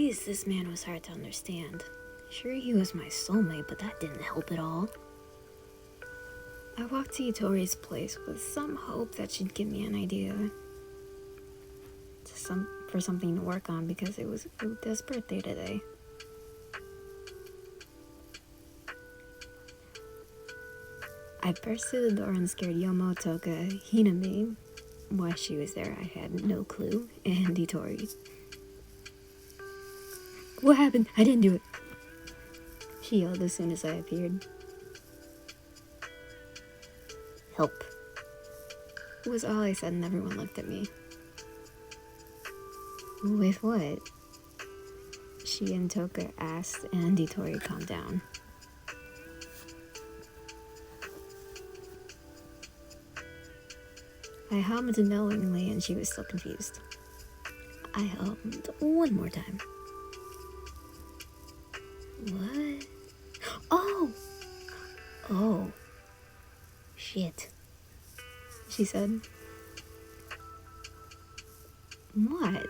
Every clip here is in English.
Jeez, this man was hard to understand. Sure, he was my soulmate, but that didn't help at all. I walked to Yutori's place with some hope that she'd give me an idea. For something to work on because it was Uta's birthday today. I burst through the door and scared Yomo, Toka, Hinami. Why she was there, I had no clue, and Yutori. What happened? I didn't do it. She yelled as soon as I appeared. Help. Was all I said, and everyone looked at me. With what? She and Toka asked, and Yutori calmed down. I hummed knowingly, and she was still confused. I hummed one more time. What? Oh. Shit. She said. What?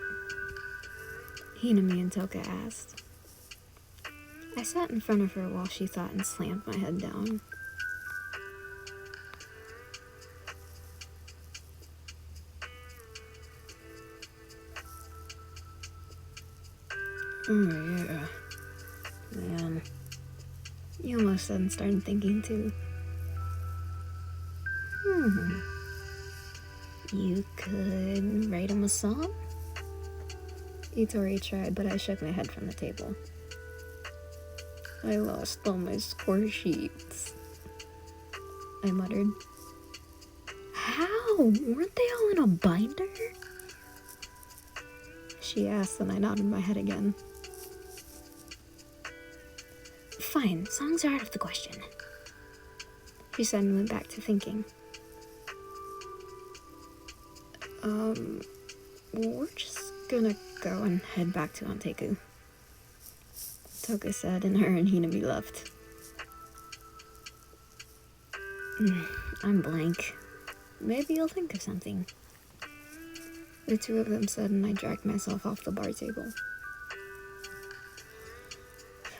Hinami and Toka asked. I sat in front of her while she thought and slammed my head down. Oh yeah. Man. You almost said and started thinking too. You could write him a song? Yutori tried, but I shook my head from the table. I lost all my score sheets, I muttered. How? Weren't they all in a binder? She asked, and I nodded my head again. Fine, songs are out of the question, she said and went back to thinking. We're just gonna go and head back to Anteku, Toka said, and her and Hinami left. I'm blank. Maybe you'll think of something, the two of them said, and I dragged myself off the bar table.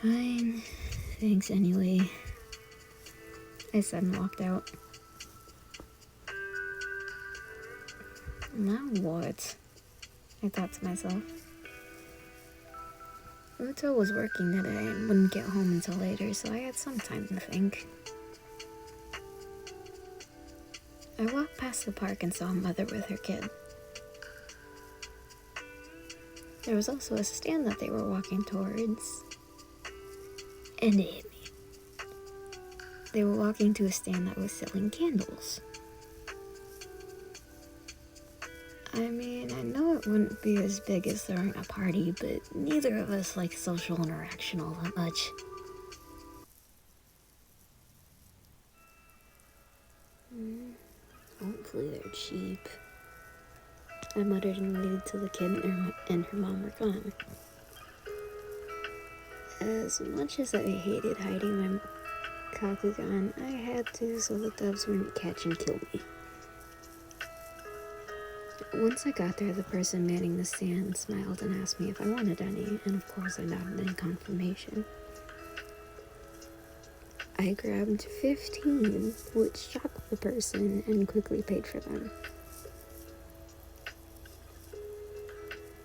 Fine, thanks anyway, I said and walked out. Now what? I thought to myself. Uta was working today and wouldn't get home until later, so I had some time to think. I walked past the park and saw a mother with her kid. There was also a stand that they were walking towards, and it hit me. They were walking to a stand that was selling candles. I mean, I know it wouldn't be as big as throwing a party, but neither of us like social interaction all that much. Hopefully they're cheap, I muttered and waited till the kid and her mom were gone. As much as I hated hiding my Kakugan, I had to so the doves wouldn't catch and kill me. Once I got there, the person manning the stand smiled and asked me if I wanted any, and of course I nodded in confirmation. I grabbed 15, which shocked the person, and quickly paid for them.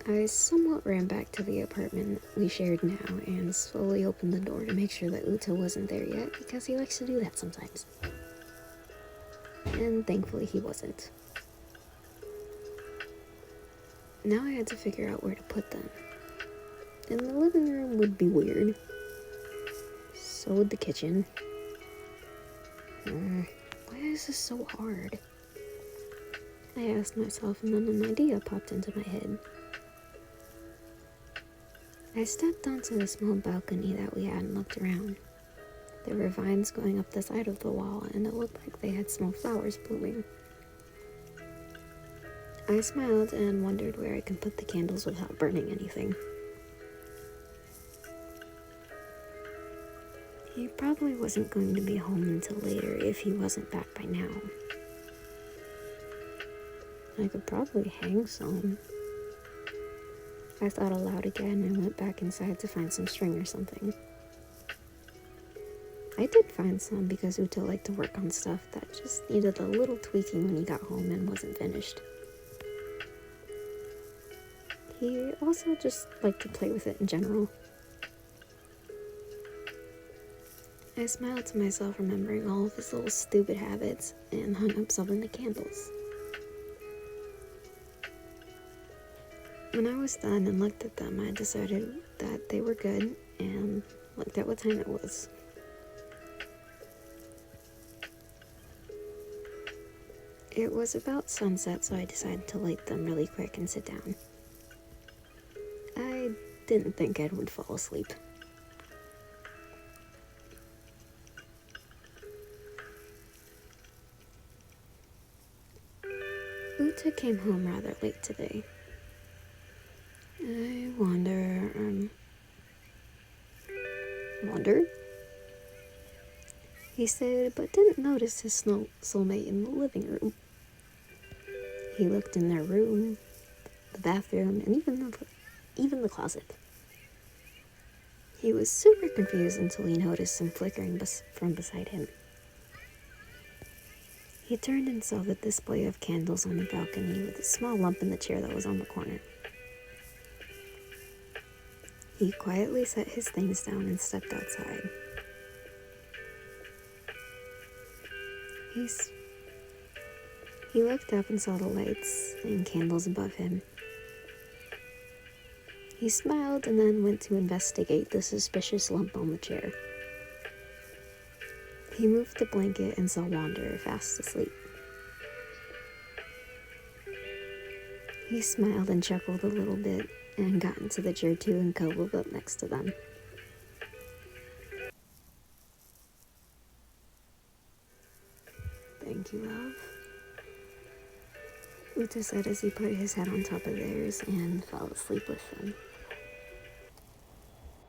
I somewhat ran back to the apartment we shared now and slowly opened the door to make sure that Uta wasn't there yet, because he likes to do that sometimes. And thankfully he wasn't. Now I had to figure out where to put them. And the living room would be weird. So would the kitchen. Why is this so hard? I asked myself, and then an idea popped into my head. I stepped onto the small balcony that we had and looked around. There were vines going up the side of the wall, and it looked like they had small flowers blooming. I smiled and wondered where I could put the candles without burning anything. He probably wasn't going to be home until later if he wasn't back by now. I could probably hang some. I thought aloud again and went back inside to find some string or something. I did find some because Uta liked to work on stuff that just needed a little tweaking when he got home and wasn't finished. He also just liked to play with it in general. I smiled to myself, remembering all of his little stupid habits, and hung up some of the candles. When I was done and looked at them, I decided that they were good and looked at what time it was. It was about sunset, so I decided to light them really quick and sit down. I didn't think I would fall asleep. Uta came home rather late today. I wonder... He said, but didn't notice his soulmate in the living room. He looked in their room, the bathroom, and even the closet. He was super confused until he noticed some flickering from beside him. He turned and saw the display of candles on the balcony with a small lump in the chair that was on the corner. He quietly set his things down and stepped outside. He looked up and saw the lights and candles above him. He smiled and then went to investigate the suspicious lump on the chair. He moved the blanket and saw Wander fast asleep. He smiled and chuckled a little bit and got into the chair too and cuddled up next to them. Thank you, love, Uta said as he put his head on top of theirs and fell asleep with them.